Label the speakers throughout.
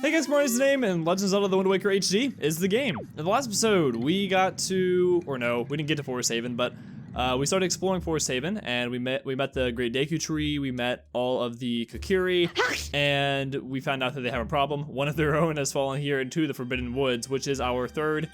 Speaker 1: Hey guys, Marty's the name, and Legend of Zelda: The Wind Waker HD is the game. In the last episode, we got to, or no, we didn't get to Forest Haven, but we started exploring Forest Haven, and we met the Great Deku Tree, we met all of the Kokiri, and we found out that they have a problem. One of their own has fallen here into the Forbidden Woods, which is our second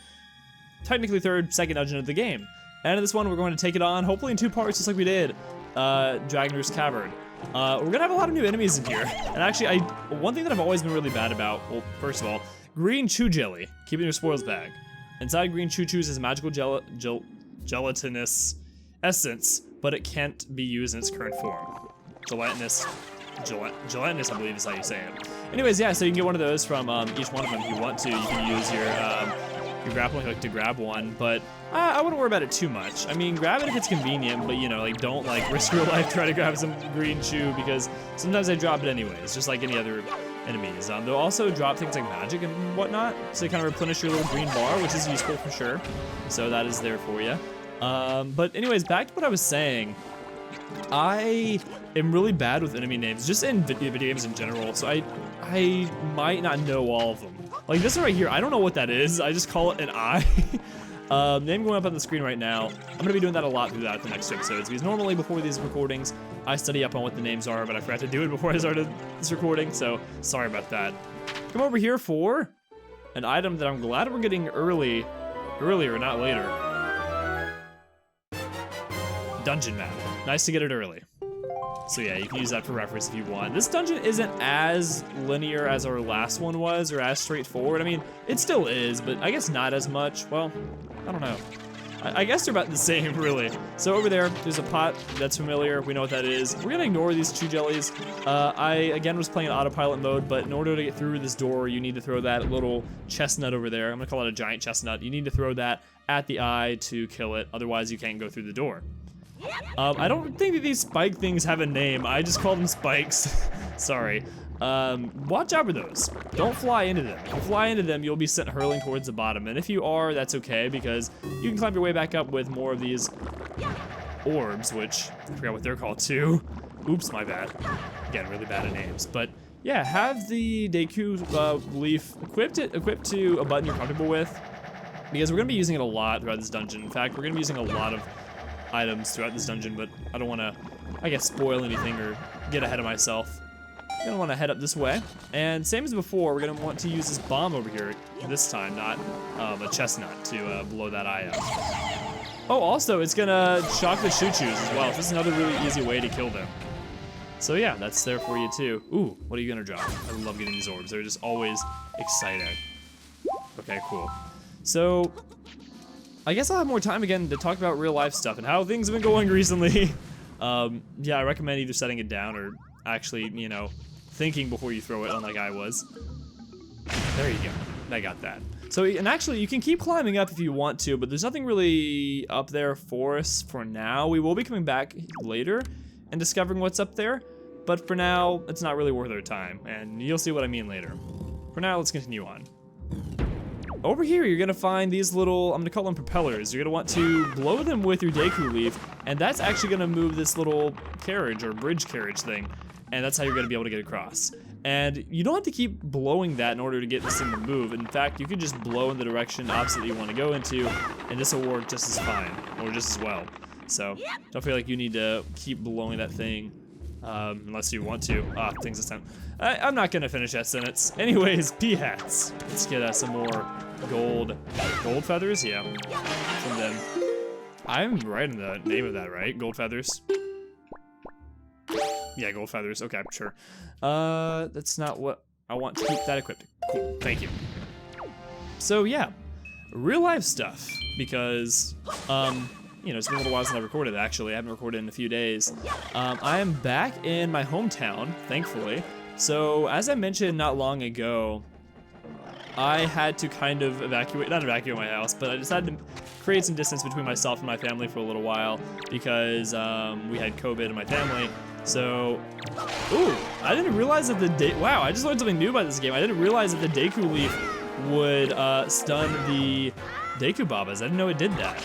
Speaker 1: dungeon of the game. And in this one, we're going to take it on, hopefully in two parts, just like we did Dragnar's Cavern. We're gonna have a lot of new enemies in here. And actually, one thing that I've always been really bad about, well, first of all, green chew jelly. Keep it in your spoils bag. Inside green chew chews is a magical gelatinous essence, but it can't be used in its current form. Gelatinous, I believe is how you say it. Anyways, yeah, so you can get one of those from each one of them if you want to. You can use your grappling hook to grab one, but I wouldn't worry about it too much. I mean, grab it if it's convenient, but you know, like don't like risk your life trying to grab some green chew because sometimes they drop it anyways, just like any other enemies. They'll also drop things like magic and whatnot, so you kind of replenish your little green bar, which is useful for sure. So that is there for you. But anyways, back to what I was saying. I am really bad with enemy names, just in video games in general, so I might not know all of them. Like this one right here, I don't know what that is. I just call it an eye. Name going up on the screen right now. I'm gonna be doing that a lot throughout the next episodes because normally before these recordings, I study up on what the names are, but I forgot to do it before I started this recording, so sorry about that. Come over here for an item that I'm glad we're getting earlier, not later. Dungeon map. Nice to get it early. So yeah, you can use that for reference if you want. This dungeon isn't as linear as our last one was, or as straightforward. I mean, it still is, but I guess not as much. Well, I don't know. I guess they're about the same, really. So over there's a pot that's familiar. We know what that is. We're gonna ignore these chew jellies. I, again, was playing in autopilot mode, but in order to get through this door, you need to throw that little chestnut over there. I'm gonna call it a giant chestnut. You need to throw that at the eye to kill it, otherwise you can't go through the door. I don't think that these spike things have a name. I just call them spikes. Sorry. Watch out for those. Don't fly into them. If you fly into them, you'll be sent hurling towards the bottom. And if you are, that's okay, because you can climb your way back up with more of these orbs, which I forgot what they're called too. Oops, my bad. Again, really bad at names. But yeah, have the Deku leaf equipped to a button you're comfortable with, because we're gonna be using it a lot throughout this dungeon. In fact, we're gonna be using a lot of items throughout this dungeon, but I don't want to, I guess, spoil anything or get ahead of myself. I'm gonna want to head up this way, and same as before, we're gonna want to use this bomb over here this time, not a chestnut to blow that eye out. Oh, also, it's gonna shock the choo-choos as well. This is another really easy way to kill them. So yeah, that's there for you too. Ooh, what are you gonna drop? I love getting these orbs. They're just always exciting. Okay, cool. So I guess I'll have more time again to talk about real life stuff and how things have been going recently. Yeah, I recommend either setting it down or actually, you know, thinking before you throw it, unlike I was. There you go, I got that. So, and actually you can keep climbing up if you want to, but there's nothing really up there for us for now. We will be coming back later and discovering what's up there, but for now, it's not really worth our time, and you'll see what I mean later. For now, let's continue on. Over here, you're gonna find these little, I'm gonna call them propellers. You're gonna want to blow them with your Deku leaf, and that's actually gonna move this little carriage or bridge carriage thing, and that's how you're gonna be able to get across. And you don't have to keep blowing that in order to get this thing to move. In fact, you can just blow in the direction opposite that you want to go into, and this will work just as fine, or just as well. So don't feel like you need to keep blowing that thing unless you want to. Things this time. I'm not gonna finish that sentence. Anyways, pea hats. Let's get some more gold feathers. Yeah, from them. I'm right in the name of that, right? Gold feathers. Yeah, gold feathers. Okay, sure. That's not what I want to keep that equipped. Cool. Thank you. So yeah, real life stuff because you know, it's been a little while since I recorded, actually. I haven't recorded in a few days. I am back in my hometown, thankfully. So, as I mentioned not long ago, I had to kind of not evacuate my house, but I decided to create some distance between myself and my family for a little while because we had COVID in my family. So, ooh, I didn't realize that wow, I just learned something new about this game. I didn't realize that the Deku leaf would stun the Deku Babas. I didn't know it did that.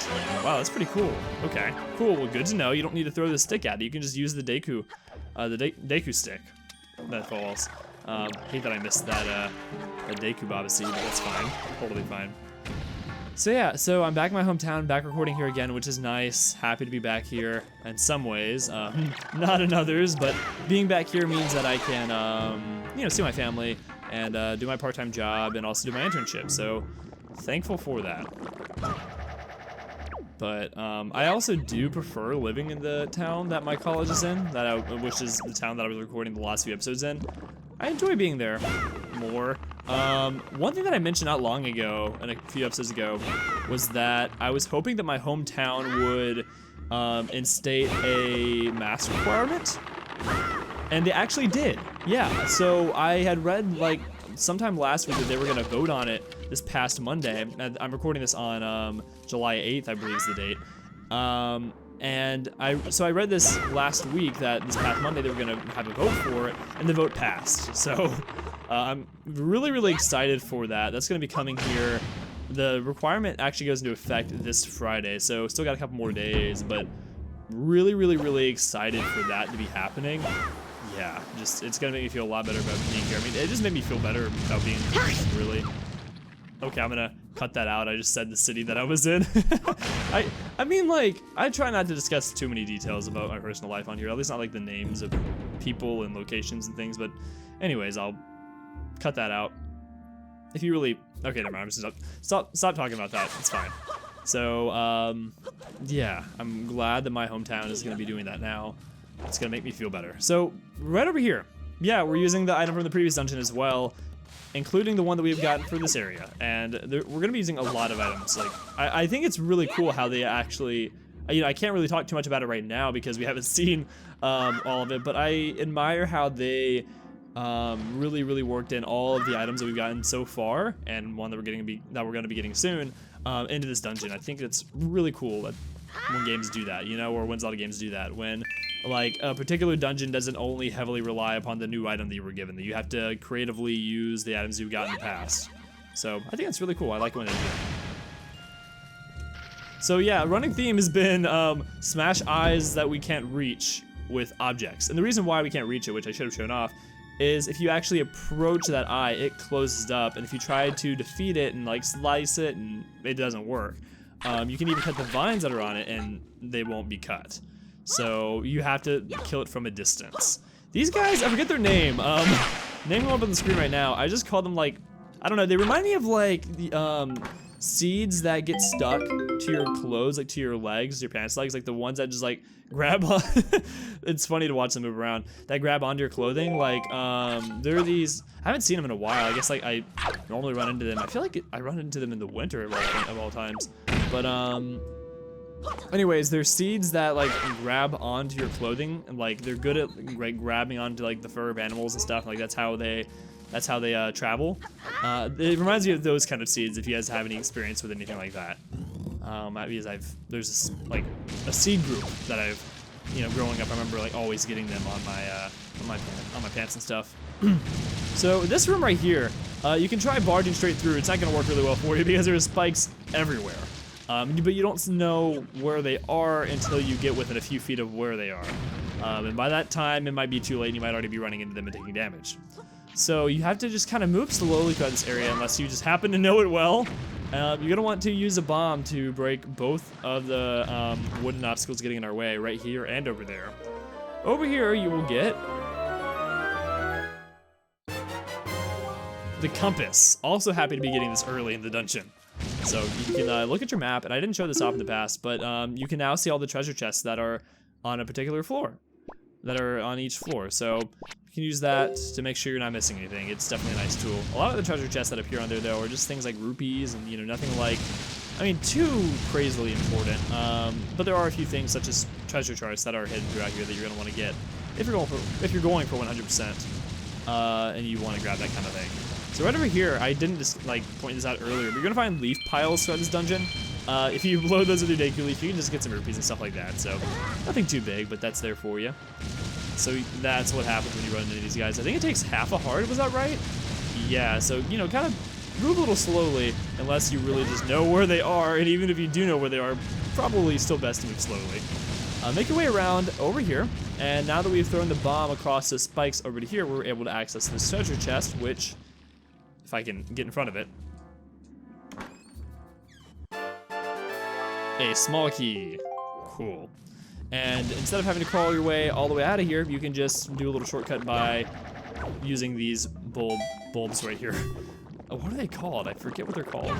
Speaker 1: Wow, that's pretty cool. Okay, cool. Well, good to know. You don't need to throw the stick at it. You can just use the Deku stick that falls. Hate that I missed that Gamecube Odyssey, but that's fine. Totally fine. So yeah, so I'm back in my hometown, back recording here again, which is nice. Happy to be back here in some ways, not in others, but being back here means that I can, you know, see my family and do my part-time job and also do my internship. So thankful for that. But I also do prefer living in the town that my college is in, which is the town that I was recording the last few episodes in. I enjoy being there more. One thing that I mentioned not long ago, and a few episodes ago, was that I was hoping that my hometown would instate a mask requirement, and they actually did. Yeah, so I had read like sometime last week that they were gonna vote on it this past Monday. I'm recording this on July 8th, I believe is the date. And I read this last week that this past Monday they were gonna have a vote for it, and the vote passed. So I'm really excited for that. That's gonna be coming here. The requirement actually goes into effect this Friday, so still got a couple more days, but really excited for that to be happening. Yeah, just it's gonna make me feel a lot better about being here. I mean, it just made me feel better about being here, really. Okay, I'm gonna cut that out. I just said the city that I was in. I mean, like, I try not to discuss too many details about my personal life on here, at least not like the names of people and locations and things, but anyways, I'll cut that out. If you really, okay, never mind, I'm just stop talking about that, it's fine. So, yeah, I'm glad that my hometown is gonna be doing that now. It's gonna make me feel better. So, right over here, yeah, we're using the item from the previous dungeon as well, including the one that we've gotten for this area, and we're gonna be using a lot of items. Like, I think it's really cool how they actually, you know, I can't really talk too much about it right now because we haven't seen all of it, but I admire how they really worked in all of the items that we've gotten so far, and one that we're gonna be getting soon into this dungeon. I think it's really cool that when games do that, you know, or when Zelda games do that, when like a particular dungeon doesn't only heavily rely upon the new item that you were given, that you have to creatively use the items you've got in the past. So I think that's really cool. I like when they do it. So yeah, running theme has been smash eyes that we can't reach with objects. And the reason why we can't reach it, which I should have shown off, is if you actually approach that eye, it closes up, and if you try to defeat it and like slice it, and it doesn't work. You can even cut the vines that are on it and they won't be cut. So you have to kill it from a distance. These guys, I forget their name. Name them up on the screen right now. I just call them like, I don't know, they remind me of like the seeds that get stuck to your clothes, like to your legs, your pants legs, like the ones that just like grab on. It's funny to watch them move around, that grab onto your clothing. Like there are these, I haven't seen them in a while. I guess like I normally run into them. I feel like I run into them in the winter of all times. But anyways, there's seeds that like grab onto your clothing, and like they're good at like grabbing onto like the fur of animals and stuff. Like that's how they travel. It reminds me of those kind of seeds. If you guys have any experience with anything like that, because there's this like a seed group that I've, you know, growing up, I remember like always getting them on my pants and stuff. So this room right here, you can try barging straight through. It's not gonna work really well for you because there's spikes everywhere. But you don't know where they are until you get within a few feet of where they are. And by that time, it might be too late and you might already be running into them and taking damage. So you have to just kind of move slowly throughout this area unless you just happen to know it well. You're gonna want to use a bomb to break both of the wooden obstacles getting in our way, right here and over there. Over here, you will get the compass. Also happy to be getting this early in the dungeon. So you can look at your map, and I didn't show this off in the past, but you can now see all the treasure chests that are on a particular floor, that are on each floor. So you can use that to make sure you're not missing anything. It's definitely a nice tool. A lot of the treasure chests that appear on there, though, are just things like rupees and, you know, nothing like, I mean, too crazily important. But there are a few things such as treasure charts that are hidden throughout here that you're gonna want to get if you're going for 100%, and you want to grab that kind of thing. So right over here, I didn't just like point this out earlier, but you're gonna find leaf piles throughout this dungeon. If you load those with your Deku Leaf, you can just get some rupees and stuff like that. So nothing too big, but that's there for you. So that's what happens when you run into these guys. I think it takes half a heart, was that right? Yeah, so, you know, kind of move a little slowly unless you really just know where they are, and even if you do know where they are, probably still best to move slowly. Make your way around over here, and now that we've thrown the bomb across the spikes over to here, we're able to access this treasure chest, which, if I can get in front of it, a small key. Cool. And instead of having to crawl your way all the way out of here, you can just do a little shortcut by using these bulbs right here. Oh, what are they called? I forget what they're called.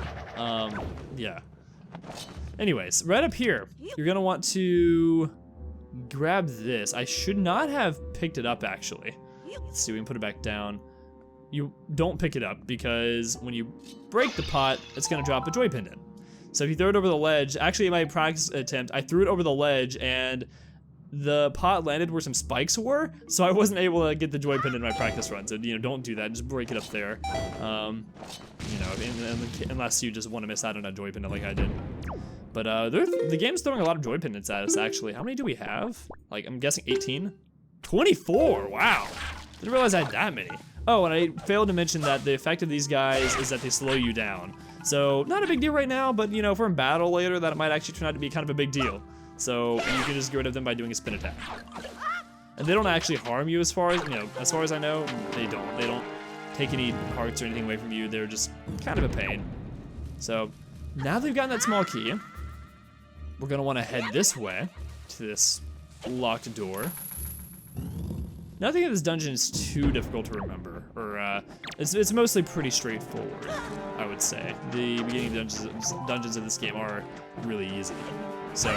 Speaker 1: Yeah. Anyways, right up here, you're gonna want to grab this. I should not have picked it up, actually. Let's see, we can put it back down. You don't pick it up because when you break the pot, it's gonna drop a joy pendant. So if you throw it over the ledge, actually in my practice attempt, I threw it over the ledge and the pot landed where some spikes were, so I wasn't able to get the joy pendant in my practice run. So, you know, don't do that, just break it up there. You know, unless you just want to miss out on a joy pendant like I did. But the game's throwing a lot of joy pendants at us, actually. How many do we have? Like, I'm guessing 18? 24, wow. Didn't realize I had that many. Oh, and I failed to mention that the effect of these guys is that they slow you down. So, not a big deal right now, but you know, if we're in battle later, that might actually turn out to be kind of a big deal. So, you can just get rid of them by doing a spin attack. And they don't actually harm you as far as, you know, as far as I know, they don't. They don't take any hearts or anything away from you. They're just kind of a pain. So, now that we've gotten that small key, we're gonna wanna head this way to this locked door. Nothing in this dungeon is too difficult to remember, or it's mostly pretty straightforward, I would say. The beginning dungeons of this game are really easy. So,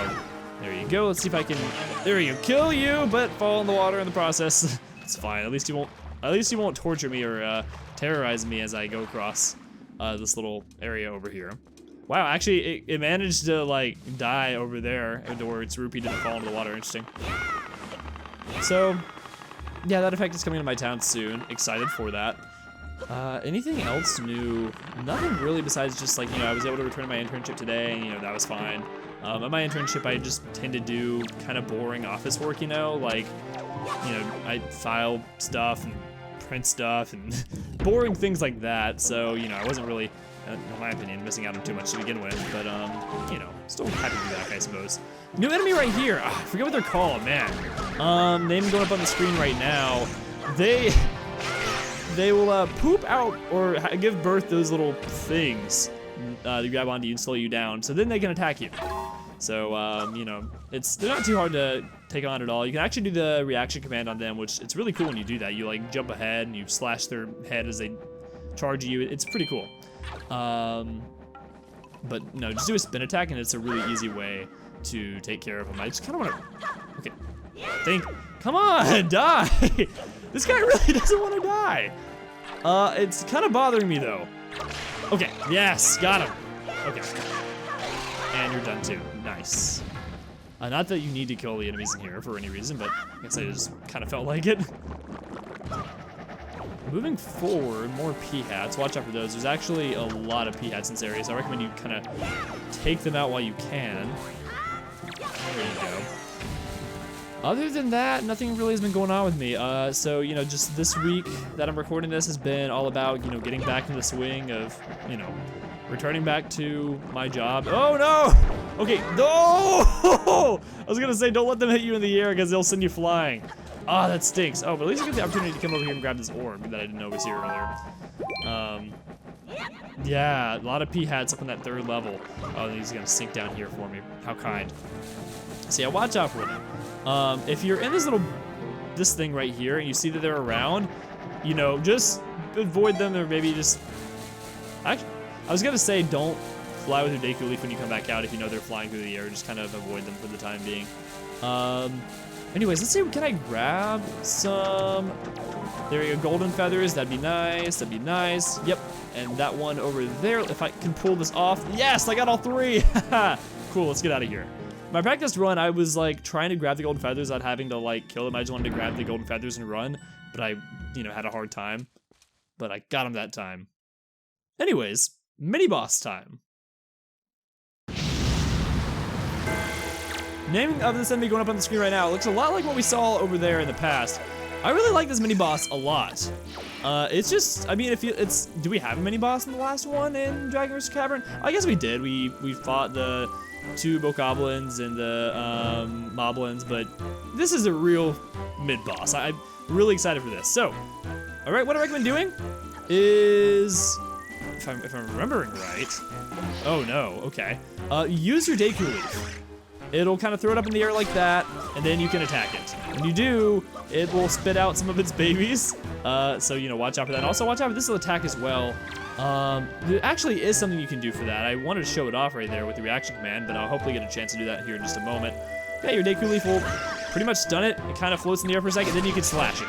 Speaker 1: there you go. Let's see if I can, there you go, kill you, but fall in the water in the process. It's fine. At least you won't torture me or terrorize me as I go across this little area over here. Wow, actually, it managed to like die over there, where its rupee didn't fall into the water. Interesting. So, yeah, that effect is coming to my town soon. Excited for that. Anything else new? Nothing really besides just like, you know, I was able to return my internship today, and, you know, that was fine. At my internship, I just tend to do kind of boring office work, you know, like, you know, I file stuff and print stuff and boring things like that. So, you know, I wasn't really, in my opinion, missing out on too much to begin with, but, you know, still happy to be back, I suppose. New enemy right here. I forget what they're called, man. Name going up on the screen right now. They will poop out or give birth those little things to grab onto you and slow you down, so then they can attack you. So, you know, they're not too hard to take on at all. You can actually do the reaction command on them, which it's really cool when you do that. You like jump ahead and you slash their head as they charge you. It's pretty cool. But no, just do a spin attack and it's a really easy way to take care of them. I just kind of want to, okay, come on, die. This guy really doesn't want to die. It's kind of bothering me though. Okay, yes, got him. Okay, and you're done too, nice. Not that you need to kill the enemies in here for any reason, but I guess I just kind of felt like it. Moving forward, more P-hats. Watch out for those. There's actually a lot of P-hats in this area, so I recommend you kind of take them out while you can. There you go. Other than that, nothing really has been going on with me. So, you know, just this week that I'm recording this has been all about, you know, getting back in the swing of, you know, returning back to my job. Oh, no! Okay, no! I was gonna say, don't let them hit you in the air because they'll send you flying. Ah, that stinks. Oh, but at least I get the opportunity to come over here and grab this orb that I didn't know was here earlier. Yeah, a lot of P-hats up on that 3rd level. Oh, he's gonna sink down here for me. How kind. So yeah, watch out for them. If you're in this thing right here and you see that they're around, you know, just avoid them or maybe just, actually, I was gonna say don't fly with your Deku Leaf when you come back out if you know they're flying through the air, just kind of avoid them for the time being. Anyways, let's see, can I grab some, there you go, golden feathers, that'd be nice, yep. And that one over there, if I can pull this off, yes, I got all 3, cool, let's get out of here. My practice run, I was like trying to grab the golden feathers without having to like kill them. I just wanted to grab the golden feathers and run, but I, you know, had a hard time. But I got them that time. Anyways, mini boss time. Name of this enemy going up on the screen right now. It looks a lot like what we saw over there in the past. I really like this mini boss a lot. It's just, I mean, do we have a mini boss in the last one in Dragon vs. Cavern? I guess we did. We fought the two bokoblins and the moblins, but this is a real mid-boss. I'm really excited for this. So, all right, what I recommend doing is, if I'm remembering right, oh no, okay. Use your Deku Leaf. It'll kind of throw it up in the air like that, and then you can attack it. When you do, it will spit out some of its babies. So, you know, watch out for that. And also watch out for this attack as well. There actually is something you can do for that. I wanted to show it off right there with the reaction command, but I'll hopefully get a chance to do that here in just a moment. Yeah, your Deku Leaf will pretty much stun it. It kind of floats in the air for a second, then you can slash it.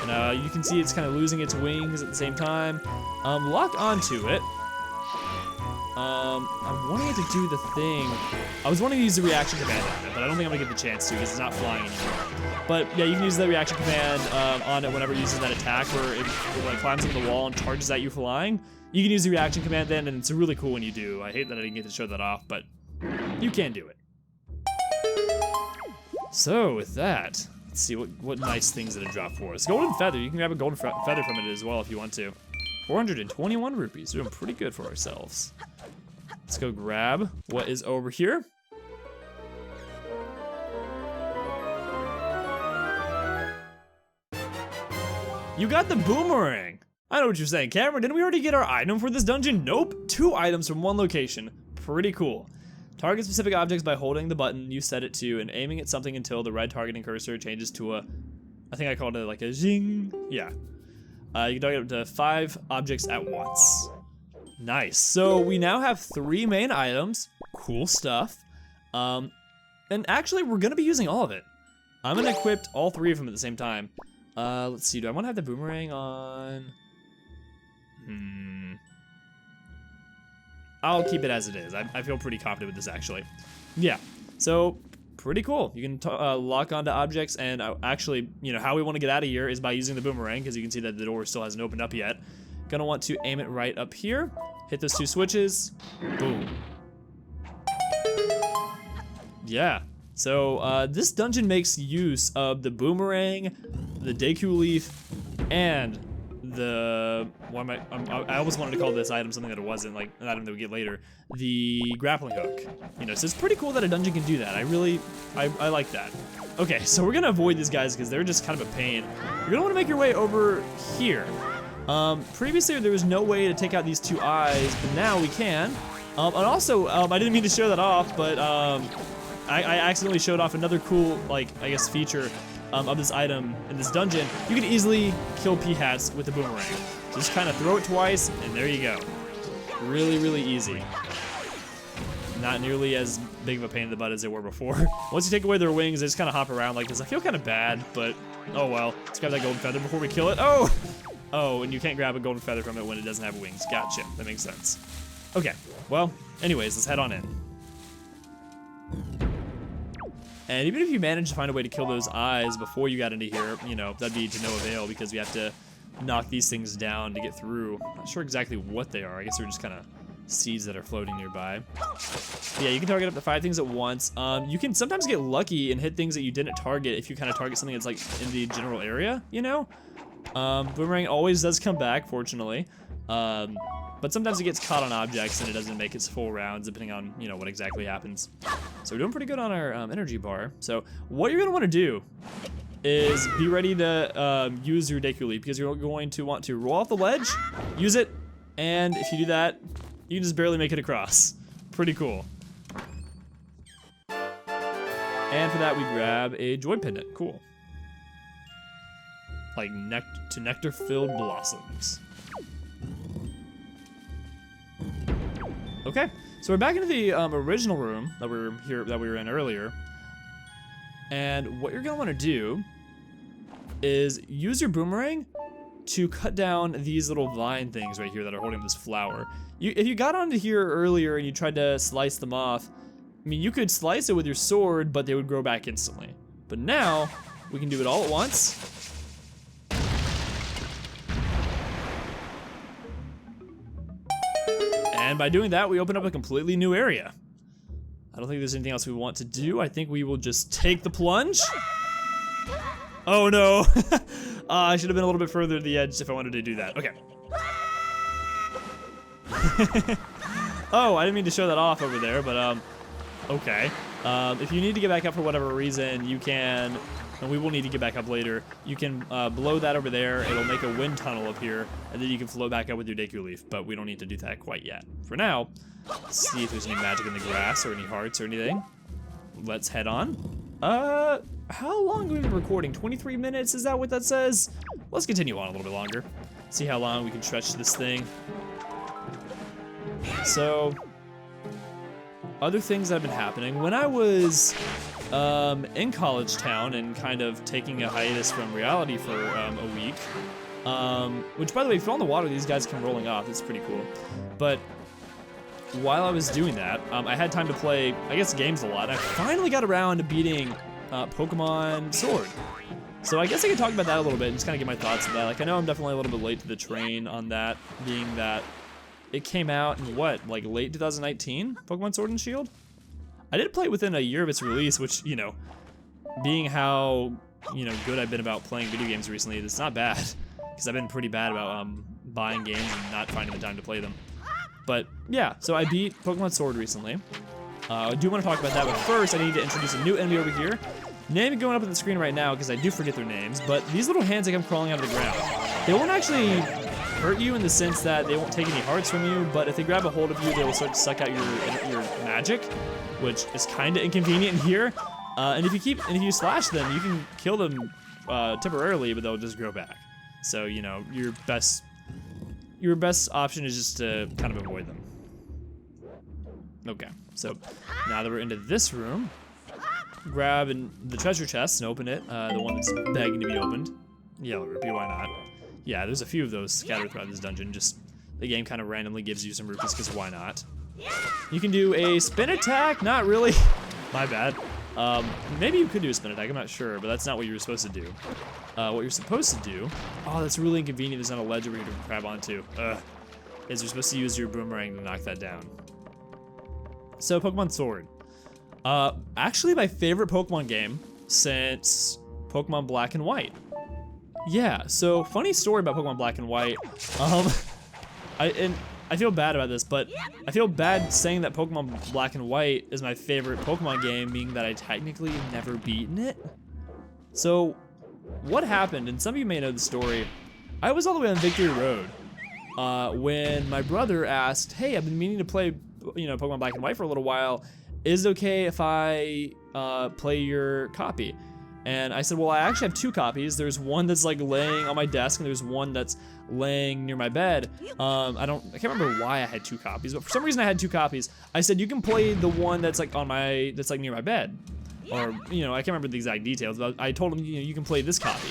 Speaker 1: And you can see it's kind of losing its wings at the same time. Lock onto it. I'm wanting it to do the thing. I was wanting to use the reaction command on it, but I don't think I'm gonna get the chance to because it's not flying anymore. But yeah, you can use the reaction command on it whenever it uses that attack where it like climbs up the wall and charges at you flying. You can use the reaction command then, and it's really cool when you do. I hate that I didn't get to show that off, but you can do it. So with that, let's see what nice things that it dropped for us. Golden feather. You can grab a golden feather from it as well if you want to. 421 rupees. We're doing pretty good for ourselves. Let's go grab what is over here. You got the boomerang. I know what you're saying, Cameron. Didn't we already get our item for this dungeon? Nope. 2 items from 1 location. Pretty cool. Target specific objects by holding the button you set it to and aiming at something until the red targeting cursor changes to a, I think I called it like a zing. Yeah. You can target up to 5 objects at once. Nice. So we now have 3 main items. Cool stuff. And actually, we're gonna be using all of it. I'm gonna equip all 3 of them at the same time. Let's see. Do I want to have the boomerang on? I'll keep it as it is. I feel pretty confident with this actually. Yeah. So pretty cool. You can lock onto objects, and actually, you know, how we want to get out of here is by using the boomerang, because you can see that the door still hasn't opened up yet. Gonna want to aim it right up here. Hit those 2 switches. Boom. Yeah. So this dungeon makes use of the boomerang, the Deku Leaf, and the I almost wanted to call this item something that it wasn't, like an item that we get later, the grappling hook. You know, so it's pretty cool that a dungeon can do that. I like that. Okay, so we're gonna avoid these guys because they're just kind of a pain. You're gonna want to make your way over here. Previously there was no way to take out these 2 eyes, but now we can. And also, I didn't mean to show that off, but I accidentally showed off another cool, like, I guess, feature of this item in this dungeon. You can easily kill P-hats with a boomerang. Just kind of throw it twice, and there you go. Really, really easy. Not nearly as big of a pain in the butt as they were before. Once you take away their wings, they just kind of hop around like this. I feel kind of bad, but oh well. Let's grab that golden feather before we kill it. Oh! Oh, and you can't grab a golden feather from it when it doesn't have wings. Gotcha. That makes sense. Okay. Well, anyways, let's head on in. And even if you manage to find a way to kill those eyes before you got into here, you know, that'd be to no avail because we have to knock these things down to get through. Not sure exactly what they are. I guess they're just kind of seeds that are floating nearby. But yeah, you can target up to 5 things at once. You can sometimes get lucky and hit things that you didn't target if you kind of target something that's like in the general area, you know? Boomerang always does come back, fortunately. But sometimes it gets caught on objects and it doesn't make its full rounds depending on, you know, what exactly happens. So we're doing pretty good on our energy bar. So what you're gonna want to do is be ready to use your Deku Leaf because you're going to want to roll off the ledge, use it, and if you do that, you can just barely make it across. Pretty cool. And for that, we grab a joy pendant. Cool. Like nectar-filled blossoms. Okay, so we're back into the original room that we were in earlier. And what you're gonna want to do is use your boomerang to cut down these little vine things right here that are holding this flower. If you got onto here earlier and you tried to slice them off, I mean, you could slice it with your sword, but they would grow back instantly. But now, we can do it all at once. And by doing that, we open up a completely new area. I don't think there's anything else we want to do. I think we will just take the plunge. Oh no. I should have been a little bit further to the edge if I wanted to do that. Okay. Oh, I didn't mean to show that off over there, but Okay. If you need to get back up for whatever reason, you can, and we will need to get back up later, you can blow that over there. It'll make a wind tunnel up here, and then you can float back up with your Deku Leaf, but we don't need to do that quite yet. For now, let's see if there's any magic in the grass or any hearts or anything. Let's head on. How long have we been recording? 23 minutes? Is that what that says? Let's continue on a little bit longer. See how long we can stretch this thing. So, other things that have been happening. When I was in college town and kind of taking a hiatus from reality for a week, which, by the way, if you're on the water, these guys come rolling off. It's pretty cool. But while I was doing that, I had time to play, I guess, games a lot. I finally got around to beating Pokemon Sword. So I guess I could talk about that a little bit and just kind of get my thoughts on that. Like, I know I'm definitely a little bit late to the train on that, being that it came out in what, like late 2019? Pokemon Sword and Shield? I did play it within a year of its release, which, you know, being how, you know, good I've been about playing video games recently, it's not bad. Because I've been pretty bad about buying games and not finding the time to play them. But yeah, so I beat Pokemon Sword recently. I do want to talk about that, but first I need to introduce a new enemy over here. Name going up on the screen right now because I do forget their names, but these little hands that come crawling out of the ground, they won't actually hurt you in the sense that they won't take any hearts from you, but if they grab a hold of you, they will start to suck out your magic, which is kind of inconvenient here. And if you slash them, you can kill them temporarily, but they'll just grow back. So, you know, your best option is just to kind of avoid them. Okay, so now that we're into this room, grab the treasure chest and open it, the one that's begging to be opened. Yellow rupee, why not? Yeah, there's a few of those scattered throughout this dungeon. Just the game kind of randomly gives you some rupees because why not? You can do a spin attack, not really. My bad. Maybe you could do a spin attack, I'm not sure, but that's not what you were supposed to do. What you're supposed to do, oh, that's really inconvenient, there's not a ledge over here to grab onto. Is you're supposed to use your boomerang to knock that down. So, Pokemon Sword. Actually my favorite Pokemon game since Pokemon Black and White. Yeah, so funny story about Pokemon Black and White. I feel bad about this, but I feel bad saying that Pokemon Black and White is my favorite Pokemon game, being that I technically never beaten it. So, what happened, and some of you may know the story, I was all the way on Victory Road when my brother asked, hey, I've been meaning to play, you know, Pokemon Black and White for a little while. Is it okay if I play your copy? And I said, well, I actually have two copies. There's one that's like laying on my desk, and there's one that's laying near my bed. I can't remember why I had two copies, but for some reason I had two copies. I said, you can play the one that's like that's like near my bed. Or, you know, I can't remember the exact details, but I told him, you know, you can play this copy.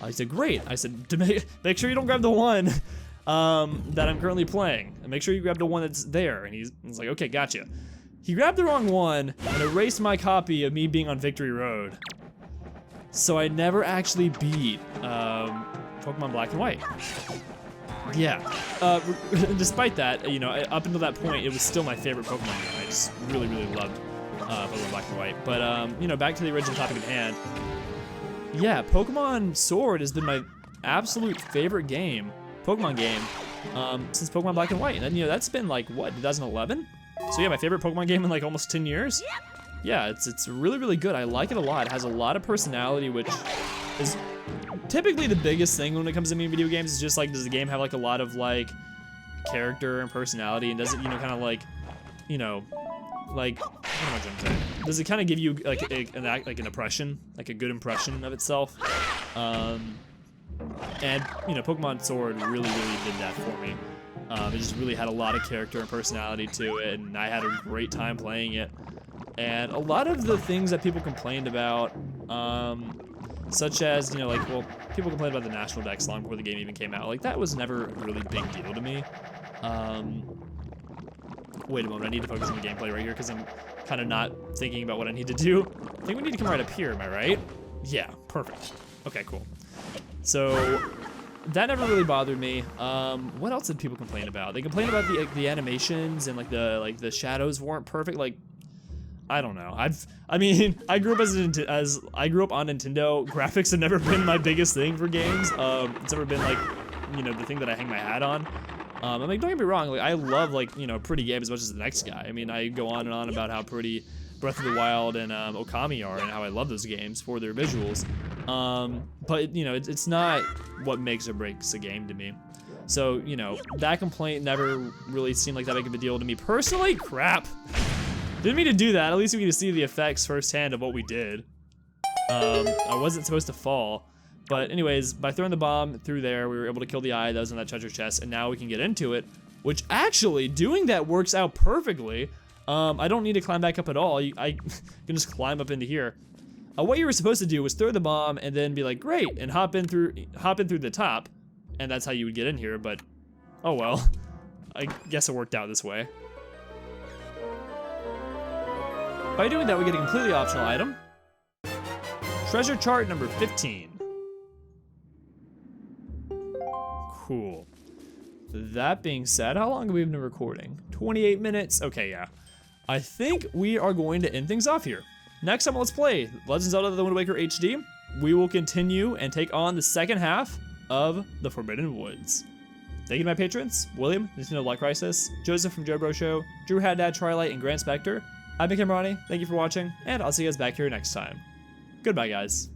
Speaker 1: He said, great. I said, to make sure you don't grab the one that I'm currently playing, and make sure you grab the one that's there. And he's like, okay, gotcha. He grabbed the wrong one and erased my copy of me being on Victory Road. So I never actually beat Pokemon Black and White. Yeah, despite that, you know, up until that point, it was still my favorite Pokemon game. I just really, really loved Pokemon Black and White. But, you know, back to the original topic at hand. Yeah, Pokemon Sword has been my absolute favorite Pokemon game, since Pokemon Black and White. And then, you know, that's been like, what, 2011? So yeah, my favorite Pokemon game in like almost 10 years. Yeah, it's really, really good. I like it a lot. It has a lot of personality, which is typically the biggest thing when it comes to me in video games. Is just like, does the game have like a lot of like character and personality, and does it, you know, kind of like, you know, like, what am I trying to say? Does it kind of give you like an impression, like a good impression of itself? And you know, Pokemon Sword really, really did that for me. It just really had a lot of character and personality to it, and I had a great time playing it. And a lot of the things that people complained about, such as, you know, like, well, people complained about the National Dex long before the game even came out. Like, that was never a really big deal to me. Wait a moment, I need to focus on the gameplay right here because I'm kind of not thinking about what I need to do. I think we need to come right up here, am I right? Yeah, perfect. Okay, cool. So, that never really bothered me. What else did people complain about? They complained about the animations and like the shadows weren't perfect. Like, I don't know. I mean, I grew up I grew up on Nintendo. Graphics have never been my biggest thing for games. It's never been like, you know, the thing that I hang my hat on. I mean, don't get me wrong. Like, I love, like, you know, pretty game as much as the next guy. I mean, I go on and on about how pretty Breath of the Wild and Okami are, and how I love those games for their visuals. But you know, it's not what makes or breaks a game to me. So, you know, that complaint never really seemed like that big of a deal to me personally. Crap. Didn't mean to do that. At least we get to see the effects firsthand of what we did. I wasn't supposed to fall. But anyways, by throwing the bomb through there, we were able to kill the eye that was in that treasure chest, and now we can get into it, which actually, doing that works out perfectly. I don't need to climb back up at all. I can just climb up into here. What you were supposed to do was throw the bomb and then be like, great, and hop in through the top, and that's how you would get in here, but oh well. I guess it worked out this way. By doing that, we get a completely optional item. Treasure chart number 15. Cool. That being said, how long have we been recording? 28 minutes? Okay, yeah. I think we are going to end things off here. Next time on Let's Play Legend of Zelda The Wind Waker HD, we will continue and take on the second half of the Forbidden Woods. Thank you to my patrons, William, Nintendo Light Crisis, Joseph from Joe Bro Show, Drew Haddad, Twilight, and Grant Spector. I'm Mick Ronnie. Thank you for watching, and I'll see you guys back here next time. Goodbye, guys.